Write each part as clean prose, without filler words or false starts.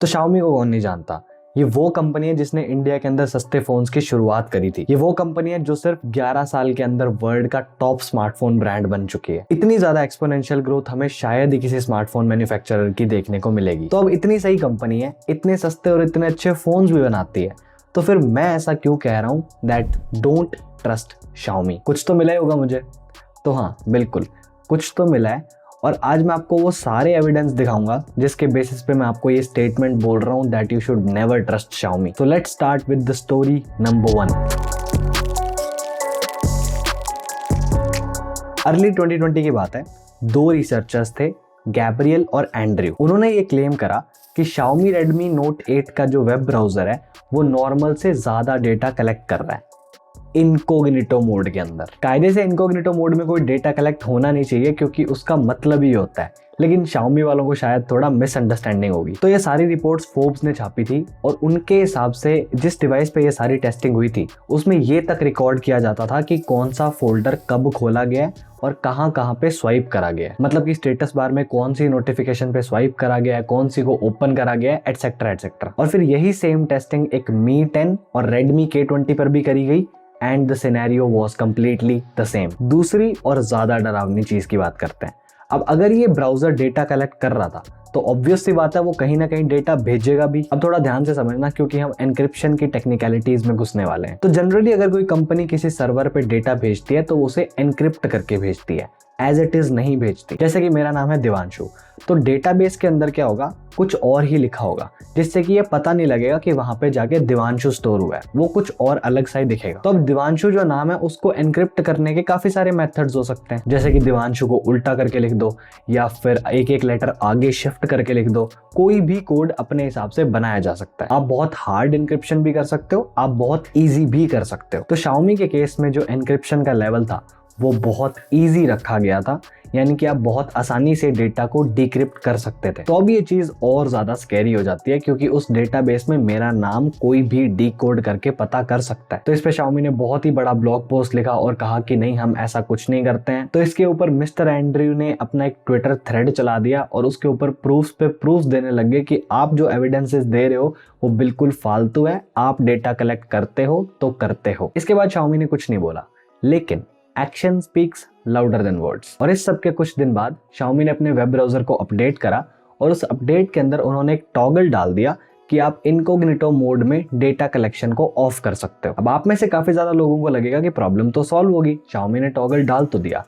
तो Xiaomi को कौन नहीं जानता। ये वो कंपनी है जिसने इंडिया के अंदर सस्ते फोन्स की शुरुआत करी थी। ये वो कंपनी है जो सिर्फ 11 साल के अंदर वर्ल्ड का टॉप स्मार्टफोन ब्रांड बन चुकी है। इतनी ज्यादा एक्सपोनेंशियल ग्रोथ हमें शायद ही किसी स्मार्टफोन मैन्युफैक्चरर की देखने को मिलेगी। तो अब इतनी सही कंपनी है, इतने सस्ते और इतने अच्छे फोन्स भी बनाती है, तो फिर मैं ऐसा क्यों कह रहा हूं दैट डोंट ट्रस्ट Xiaomi। कुछ तो मिला ही होगा मुझे। तो हाँ, बिल्कुल कुछ तो मिला है, और आज मैं आपको वो सारे एविडेंस दिखाऊंगा जिसके बेसिस पे मैं आपको ये स्टेटमेंट बोल रहा हूं that you should never trust Xiaomi। So let's start with the story number 1। Early 2020 की बात है। दो रिसर्चर्स थे, गैब्रियल और एंड्रयू। उन्होंने ये क्लेम करा कि Xiaomi Redmi Note 8 का जो वेब ब्राउजर है वो नॉर्मल से ज्यादा डेटा कलेक्ट कर रहा है इनकोग्निटो मोड के अंदर। कायदे से इनकोग्निटो मोड में कोई डेटा कलेक्ट होना नहीं चाहिए क्योंकि उसका मतलब ही होता है, लेकिन Xiaomi वालों को शायद थोड़ा मिसअंडरस्टैंडिंग होगी। तो ये सारी रिपोर्ट्स फोर्ब्स ने छापी थी और उनके हिसाब से जिस डिवाइस पे ये सारी टेस्टिंग हुई थी उसमें ये तक रिकॉर्ड किया जाता था कि कौन सा फोल्डर कब खोला गया है और कहाँ पे स्वाइप करा गया है। मतलब कि स्टेटस बार में कौन सी नोटिफिकेशन पे स्वाइप करा गया है, कौन सी को ओपन करा गया है, एटसेट्रा एटसेट्रा। और फिर यही सेम टेस्टिंग एक Mi 10 और Redmi K20 पर भी करी गई and the scenario was completely the same. दूसरी और ज्यादा डरावनी चीज की बात करते हैं। अब अगर ये ब्राउजर डेटा कलेक्ट कर रहा था तो ऑब्वियस सी बात है वो कहीं ना कहीं डेटा भेजेगा भी। अब थोड़ा ध्यान से समझना क्योंकि हम एनक्रिप्शन की टेक्निकलिटीज में घुसने वाले हैं। तो जनरली अगर कोई कंपनी किसी सर्वर पे डेटा भेजती है तो उसे एनक्रिप्ट करके भेजती है, एज इट इज नहीं भेजती। जैसे कि मेरा नाम है दिवांशु, तो डेटाबेस के अंदर क्या होगा, कुछ और ही लिखा होगा जिससे कि ये पता नहीं लगेगा कि वहां पे जाके दिवांशु स्टोर हुआ है, वो कुछ और अलग सा ही दिखेगा। तो अब दिवांशु जो नाम है उसको एनक्रिप्ट करने के काफी सारे मेथड्स हो सकते हैं, जैसे कि दिवांशु को उल्टा करके लिख दो या फिर एक एक लेटर आगे शिफ्ट करके लिख दो। कोई भी कोड अपने हिसाब से बनाया जा सकता है। आप बहुत हार्ड एनक्रिप्शन भी कर सकते हो, आप बहुत ईजी भी कर सकते हो। तो Xiaomi के केस में जो एनक्रिप्शन का लेवल था वो बहुत इजी रखा गया था, यानी कि आप बहुत आसानी से डेटा को डिक्रिप्ट कर सकते थे। तो अब ये चीज और ज्यादा स्कैरी हो जाती है क्योंकि उस डेटाबेस में मेरा नाम कोई भी डिकोड करके पता कर सकता है। तो इस पे Xiaomi ने बहुत ही बड़ा ब्लॉग पोस्ट लिखा और कहा कि नहीं, हम ऐसा कुछ नहीं करते हैं। तो इसके ऊपर मिस्टर एंड्रयू ने अपना एक ट्विटर थ्रेड चला दिया और उसके ऊपर प्रूफ्स पे प्रूफ्स देने लगे कि आप जो एविडेंसेस दे रहे हो वो बिल्कुल फालतू है, आप डेटा कलेक्ट करते हो तो करते हो। इसके बाद Xiaomi ने कुछ नहीं बोला, लेकिन action speaks louder than words. और इस सब के कुछ दिन बाद Xiaomi ने अपने वेब ब्राउजर को अपडेट करा और उस अपडेट के अंदर उन्होंने एक टॉगल डाल दिया कि आप इनकोग्निटो मोड में डेटा कलेक्शन को ऑफ कर सकते हो। अब आप में से काफी ज्यादा लोगों को लगेगा कि प्रॉब्लम तो सॉल्व होगी, Xiaomi ने टॉगल डाल तो दिया।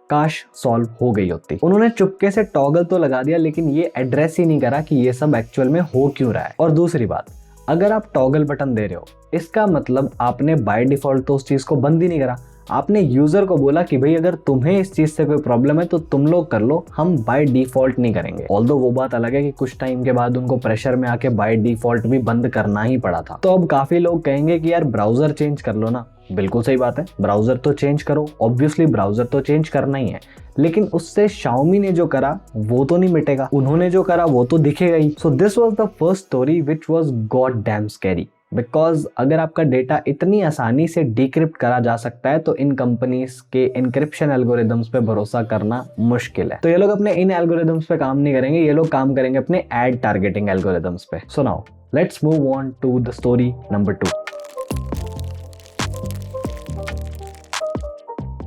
काश सॉल्व हो गई होती। उन्होंने चुपके से टॉगल तो लगा दिया लेकिन ये एड्रेस ही नहीं करा कि ये सब एक्चुअल में हो क्यों रहा है। और दूसरी बात, अगर आप टॉगल बटन दे रहे हो इसका मतलब आपने बाय डिफॉल्ट तो उस चीज को बंद ही नहीं करा। आपने यूजर को बोला कि भाई अगर तुम्हें इस चीज से कोई प्रॉब्लम है तो तुम लोग कर लो, हम बाय डिफॉल्ट नहीं करेंगे। ऑल्दो वो बात अलग है कि कुछ टाइम के बाद उनको प्रेशर में आके बाय डिफॉल्ट भी बंद करना ही पड़ा था। तो अब काफी लोग कहेंगे कि यार ब्राउजर चेंज कर लो ना। बिल्कुल सही बात है, ब्राउजर तो चेंज करो, ऑब्वियसली ब्राउजर तो चेंज करना ही है, लेकिन उससे Xiaomi ने जो करा वो तो नहीं मिटेगा, उन्होंने जो करा वो तो दिखेगा ही। So this was the first story which was god damn scary, because अगर आपका डेटा इतनी आसानी से डिक्रिप्ट करा जा सकता है तो इन कंपनीज के एनक्रिप्शन एल्गोरिदम्स पे भरोसा करना मुश्किल है। तो ये लोग अपने इन एल्गोरिदम्स पे काम नहीं करेंगे, ये लोग काम करेंगे अपने एड टारगेटिंग एल्गोरिदम्स पे। So now let's move on to the story number 2।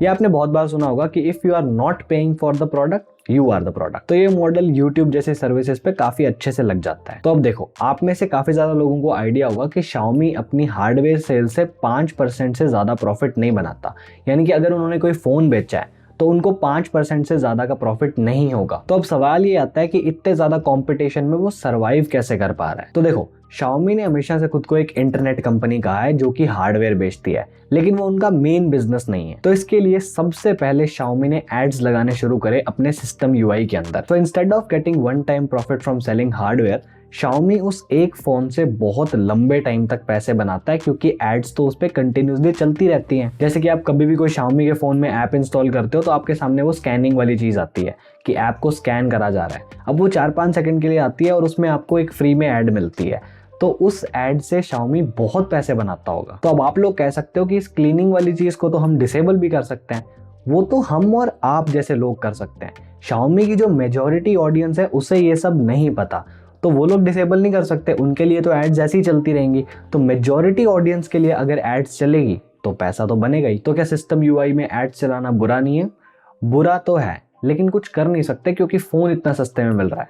ये आपने बहुत बार सुना होगा कि if you are not paying for the product you are the product. तो ये मॉडल YouTube जैसे सर्विसेज पे काफी अच्छे से लग जाता है। तो अब देखो, आप में से काफी ज्यादा लोगों को आइडिया होगा कि Xiaomi अपनी हार्डवेयर सेल से 5% से ज्यादा प्रॉफिट नहीं बनाता, यानी कि अगर उन्होंने कोई फोन बेचा है तो उनको 5% से ज्यादा का प्रॉफिट नहीं होगा। तो अब सवाल ये आता है कि इतने ज्यादा कंपटीशन में वो सरवाइव कैसे कर पा रहा है। तो देखो, Xiaomi ने हमेशा से खुद को एक इंटरनेट कंपनी कहा है जो कि हार्डवेयर बेचती है, लेकिन वो उनका मेन बिजनेस नहीं है। तो इसके लिए सबसे पहले Xiaomi ने एड्स लगाने शुरू करे अपने सिस्टम UI के अंदर। तो instead of getting one time profit from selling hardware, Xiaomi उस एक फोन से बहुत लंबे टाइम तक पैसे बनाता है क्योंकि एड्स तो उस पर कंटिन्यूसली चलती रहती हैं। जैसे कि आप कभी भी कोई Xiaomi के फोन में ऐप इंस्टॉल करते हो तो आपके सामने वो स्कैनिंग वाली चीज आती है कि ऐप को स्कैन करा जा रहा है। अब वो 4-5 सेकंड के लिए आती है और उसमें आपको एक फ्री में ऐड मिलती है, तो उस एड से Xiaomi बहुत पैसे बनाता होगा। तो अब आप लोग कह सकते हो कि इस क्लीनिंग वाली चीज को तो हम डिसेबल भी कर सकते हैं, वो तो हम और आप जैसे लोग कर सकते हैं। Xiaomi की जो मेजॉरिटी ऑडियंस है उसे ये सब नहीं पता, तो वो लोग डिसेबल नहीं कर सकते, उनके लिए तो एड्स ऐसी ही चलती रहेंगी। तो मेजॉरिटी ऑडियंस के लिए अगर एड्स चलेगी तो पैसा तो बनेगा ही। तो क्या सिस्टम यूआई में एड्स चलाना बुरा नहीं है? बुरा तो है, लेकिन कुछ कर नहीं सकते क्योंकि फ़ोन इतना सस्ते में मिल रहा है।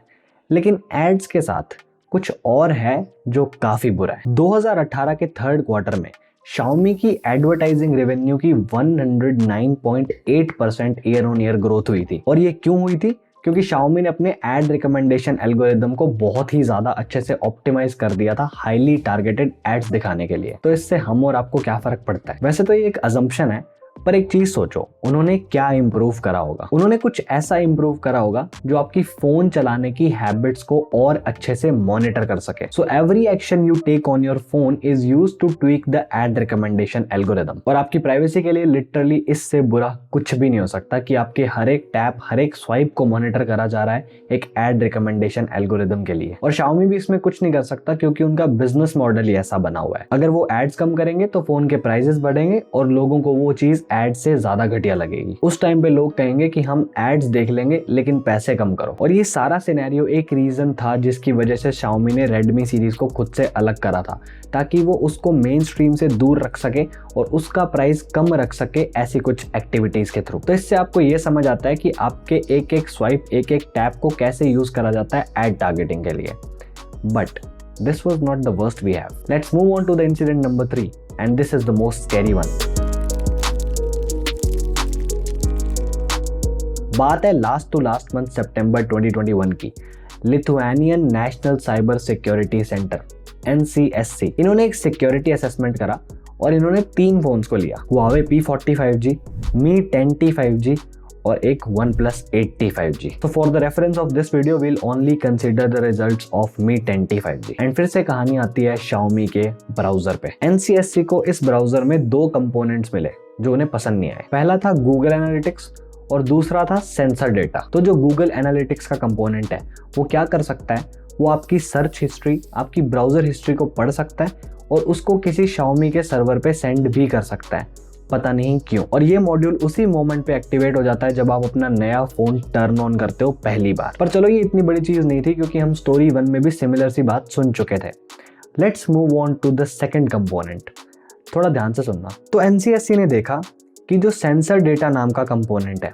लेकिन एड्स के साथ कुछ और है जो काफ़ी बुरा है। 2018 के थर्ड क्वार्टर में Xiaomi की एडवर्टाइजिंग रेवेन्यू की 109.8% ईयर ऑन ईयर ग्रोथ हुई थी। और ये क्यों हुई थी? क्योंकि Xiaomi ने अपने एड रिकमेंडेशन एल्गोरिदम को बहुत ही ज़्यादा अच्छे से ऑप्टिमाइज कर दिया था हाईली टारगेटेड एड्स दिखाने के लिए। तो इससे हम और आपको क्या फ़र्क पड़ता है? वैसे तो ये एक अजम्पशन है, पर एक चीज सोचो, उन्होंने क्या इंप्रूव करा होगा? उन्होंने कुछ ऐसा इंप्रूव करा होगा जो आपकी फोन चलाने की हैबिट्स को और अच्छे से मॉनिटर कर सके। So every action you take on your phone is used to tweak the ad recommendation algorithm. और आपकी प्राइवेसी के लिए लिटरली इससे बुरा कुछ भी नहीं हो सकता कि आपके हर एक टैप, हर एक स्वाइप को मॉनिटर करा जा रहा है एक एड रिकमेंडेशन एल्गोरिदम के लिए। और Xiaomi भी इसमें कुछ नहीं कर सकता क्योंकि उनका बिजनेस मॉडल ही ऐसा बना हुआ है। अगर वो एड्स कम करेंगे तो फोन के प्राइसेस बढ़ेंगे और लोगों को वो चीज एड्स से ज्यादा घटिया लगेगी। उस टाइम पे लोग कहेंगे कि हम एड्स देख लेंगे लेकिन पैसे कम करो। और ये सारा सिनेरियो एक रीजन था जिसकी वजह से Xiaomi ने Redmi सीरीज को खुद से अलग करा था, ताकि वो उसको मेन स्ट्रीम से दूर रख सके और उसका प्राइस कम रख सके ऐसी कुछ एक्टिविटीज के थ्रू। तो इससे आपको ये समझ आता है कि आपके एक एक स्वाइप, एक एक टैप को कैसे यूज करा जाता है एड टारगेटिंग के लिए। But this was not the worst we have. Let's move on to the incident number 3, and this is the most scary one. बात है लास्ट टू लास्ट मंथ सितंबर 2021 की। Lithuanian national cyber security centre NCSC, इन्होंने एक security assessment करा और इन्होंने 3 phones को लिया, Huawei P45G, Mi 10T 5G और एक OnePlus 8T 5G। तो for the reference of this video will only consider the results of Mi 10T 5G। And फिर से कहानी आती है Xiaomi के ब्राउजर पे। NCSC को इस ब्राउजर में 2 कंपोनेंट्स मिले जो उन्हें पसंद नहीं आए। पहला था गूगल एनालिटिक्स और दूसरा था सेंसर डेटा। तो जो गूगल एनालिटिक्स का कंपोनेंट है वो क्या कर सकता है, वो आपकी सर्च हिस्ट्री, आपकी ब्राउजर हिस्ट्री को पढ़ सकता है और उसको किसी Xiaomi के सर्वर पे सेंड भी कर सकता है, पता नहीं क्यों। और ये मॉड्यूल उसी मोमेंट पे एक्टिवेट हो जाता है जब आप अपना नया फोन टर्न ऑन करते हो पहली बार। पर चलो ये इतनी बड़ी चीज नहीं थी क्योंकि हम स्टोरी 1 में भी सिमिलर सी बात सुन चुके थे। Let's move on to the second component. थोड़ा ध्यान से सुनना। तो NCSC ने देखा कि जो सेंसर डेटा नाम का कंपोनेंट है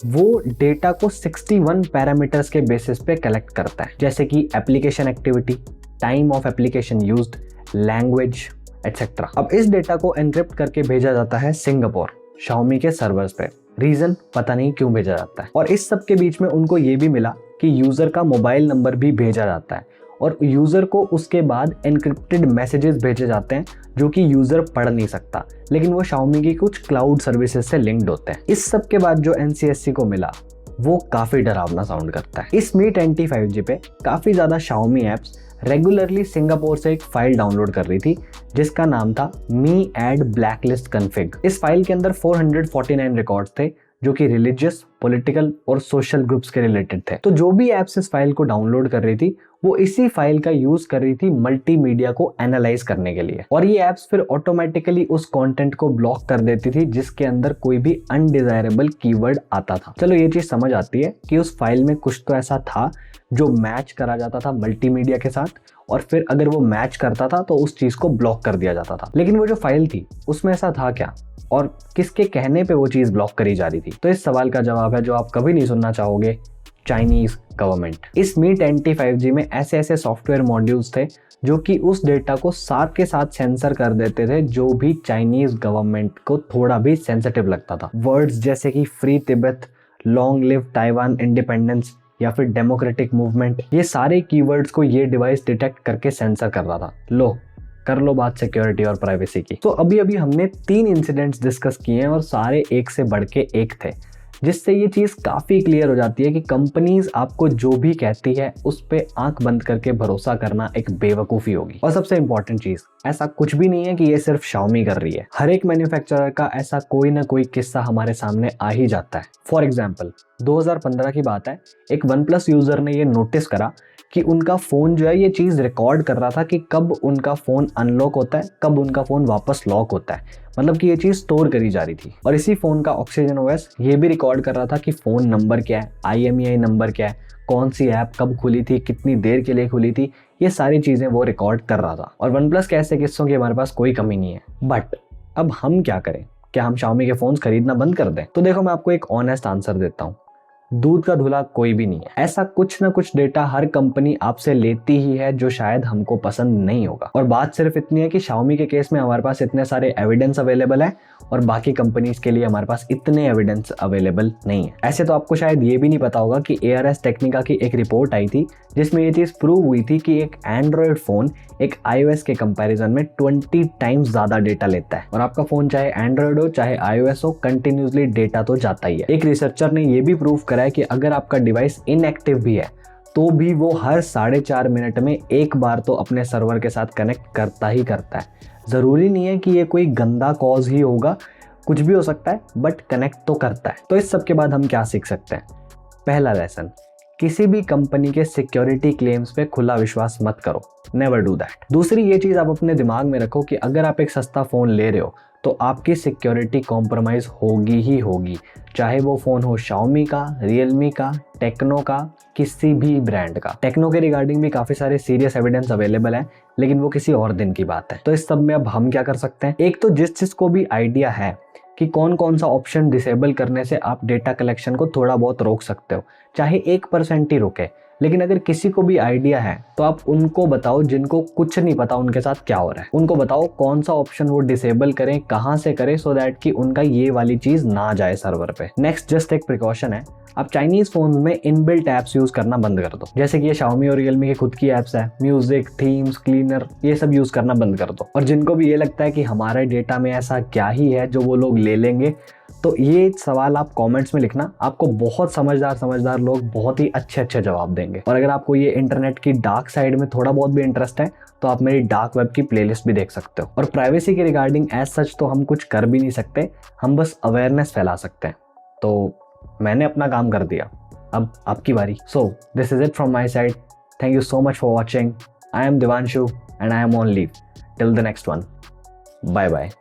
वो डेटा को 61 पैरामीटर्स के बेसिस पे कलेक्ट करता है, जैसे कि application activity, time of application used, language etcetera. अब इस डेटा को एनक्रिप्ट करके भेजा जाता है सिंगापुर Xiaomi के सर्वर्स पे। रीजन पता नहीं क्यों भेजा जाता है। और इस सब के बीच में उनको ये भी मिला कि यूजर का मोबाइल नंबर भी भेजा जाता है और यूजर को उसके बाद एनक्रिप्टेड मैसेजेस भेजे जाते हैं जो कि यूजर पढ़ नहीं सकता, लेकिन वो Xiaomi की कुछ क्लाउड सर्विसेज से लिंक्ड होते हैं। इस सब के बाद जो NCSC को मिला वो काफी डरावना साउंड करता है। इस Mi 10T 5G पे काफी ज्यादा Xiaomi एप्स रेगुलरली सिंगापुर से एक फाइल डाउनलोड कर रही थी जिसका नाम था Mi Ad Blacklist Config। इस फाइल के अंदर 449 रिकॉर्ड्स थे जो कि रिलीजियस, पॉलिटिकल और सोशल ग्रुप्स के रिलेटेड थे। तो जो भी एप्स इस फाइल को डाउनलोड कर रही थी वो इसी फाइल का यूज कर रही थी मल्टीमीडिया को एनालाइज करने के लिए। और ये एप्स फिर ऑटोमेटिकली उस कंटेंट को ब्लॉक कर देती थी जिसके अंदर कोई भी अनडिजायरेबल कीवर्ड आता था। चलो ये चीज समझ आती है कि उस फाइल में कुछ तो ऐसा था जो मैच करा जाता था मल्टीमीडिया के साथ, और फिर अगर वो मैच करता था तो उस चीज को ब्लॉक कर दिया जाता था। लेकिन वो जो फाइल थी उसमें ऐसा था क्या और किसके कहने पे वो चीज ब्लॉक करी जा रही थी? तो इस सवाल का जवाब है जो आप कभी नहीं सुनना चाहोगे, चाइनीज गवर्नमेंट। इस Mi 10T 5G में ऐसे ऐसे सॉफ्टवेयर मॉड्यूल्स थे जो कि उस डेटा को साथ के साथ सेंसर कर देते थे जो भी चाइनीज गवर्नमेंट को थोड़ा भी सेंसिटिव लगता था। वर्ड्स जैसे कि free Tibet, long live Taiwan independence या फिर डेमोक्रेटिक मूवमेंट, ये सारे कीवर्ड्स को ये डिवाइस डिटेक्ट करके सेंसर कर रहा था। लो कर लो बात सिक्योरिटी और प्राइवेसी की। तो अभी अभी हमने 3 इंसिडेंट्स डिस्कस किए हैं और सारे एक से बढ़ के एक थे, जिससे ये चीज़ काफ़ी क्लियर हो जाती है कि कंपनीज आपको जो भी कहती है उस पे आंख बंद करके भरोसा करना एक बेवकूफ़ी होगी। और सबसे इंपॉर्टेंट चीज़, ऐसा कुछ भी नहीं है कि ये सिर्फ Xiaomi कर रही है। हर एक मैन्युफैक्चरर का ऐसा कोई ना कोई किस्सा हमारे सामने आ ही जाता है। फॉर एग्जाम्पल 2015 की बात है, एक OnePlus यूज़र ने ये नोटिस करा कि उनका फ़ोन जो है ये चीज़ रिकॉर्ड कर रहा था कि कब उनका फ़ोन अनलॉक होता है, कब उनका फ़ोन वापस लॉक होता है। मतलब कि ये चीज़ स्टोर करी जा रही थी। और इसी फ़ोन का Oxygen OS ये भी रिकॉर्ड कर रहा था कि फ़ोन नंबर क्या है, IMEI नंबर क्या है, कौन सी ऐप कब खुली थी, कितनी देर के लिए खुली थी, ये सारी चीज़ें वो रिकॉर्ड कर रहा था। और OnePlus के ऐसे किस्सों की हमारे पास कोई कमी नहीं है। बट अब हम क्या करें? क्या हम Xiaomi के फ़ोन्स खरीदना बंद कर दें? तो देखो, मैं आपको एक ऑनेस्ट आंसर देता हूँ, दूध का धुला कोई भी नहीं है। ऐसा कुछ ना कुछ डेटा हर कंपनी आपसे लेती ही है जो शायद हमको पसंद नहीं होगा। और बात सिर्फ इतनी है कि Xiaomi के केस में हमारे पास इतने सारे एविडेंस अवेलेबल है और बाकी कंपनीज के लिए हमारे पास इतने एविडेंस अवेलेबल नहीं है। ऐसे तो आपको शायद ये भी नहीं पता होगा कि ARS टेक्निका की एक रिपोर्ट आई थी जिसमें ये चीज़ प्रूव हुई थी कि एक एंड्रॉयड फ़ोन एक iOS के कंपैरिजन में 20 टाइम्स ज़्यादा डेटा लेता है। और आपका फ़ोन चाहे एंड्रॉयड हो चाहे iOS हो, कंटिन्यूसली डेटा तो जाता ही है। एक रिसर्चर ने ये भी प्रूव करा है कि अगर आपका डिवाइस इनएक्टिव भी है तो भी वो हर 4.5 मिनट में एक बार तो अपने सर्वर के साथ कनेक्ट करता ही करता है। ज़रूरी नहीं है कि ये कोई गंदा कॉज ही होगा, कुछ भी हो सकता है, बट कनेक्ट तो करता है। तो इस सब के बाद हम क्या सीख सकते हैं? पहला लेसन, किसी भी कंपनी के सिक्योरिटी क्लेम्स पे खुला विश्वास मत करो, नेवर डू दैट। दूसरी ये चीज़ आप अपने दिमाग में रखो कि अगर आप एक सस्ता फ़ोन ले रहे हो तो आपकी सिक्योरिटी कॉम्प्रोमाइज़ होगी ही होगी, चाहे वो फ़ोन हो Xiaomi का, Realme का, टेक्नो का, किसी भी ब्रांड का। टेक्नो के रिगार्डिंग भी काफ़ी सारे सीरियस एविडेंस अवेलेबल हैं, लेकिन वो किसी और दिन की बात है। तो इस सब में अब हम क्या कर सकते हैं? एक तो जिस को भी आइडिया है कि कौन कौन सा ऑप्शन डिसेबल करने से आप डेटा कलेक्शन को थोड़ा बहुत रोक सकते हो, चाहे 1% ही रोके, लेकिन अगर किसी को भी आइडिया है तो आप उनको बताओ जिनको कुछ नहीं पता उनके साथ क्या हो रहा है। उनको बताओ कौन सा ऑप्शन वो डिसेबल करें, कहाँ से करें, सो दैट कि उनका ये वाली चीज़ ना जाए सर्वर पे। नेक्स्ट जस्ट एक प्रिकॉशन है, आप चाइनीज फोन में इनबिल्ट ऐप्स यूज करना बंद कर दो। जैसे कि ये Xiaomi और Realme की खुद की ऐप्स है, म्यूजिक, थीम्स, क्लीनर, ये सब यूज करना बंद कर दो। और जिनको भी ये लगता है कि हमारे डेटा में ऐसा क्या ही है जो वो लोग ले लेंगे, तो ये सवाल आप कमेंट्स में लिखना, आपको बहुत समझदार लोग बहुत ही अच्छे जवाब देंगे। और अगर आपको ये इंटरनेट की डार्क साइड में थोड़ा बहुत भी इंटरेस्ट है तो आप मेरी डार्क वेब की प्लेलिस्ट भी देख सकते हो। और प्राइवेसी के रिगार्डिंग एज सच तो हम कुछ कर भी नहीं सकते, हम बस अवेयरनेस फैला सकते हैं। तो मैंने अपना काम कर दिया, अब आपकी बारी। So this is it from my side, thank you so much for watching. I am Divanshu and I am on leave till the next one. Bye bye.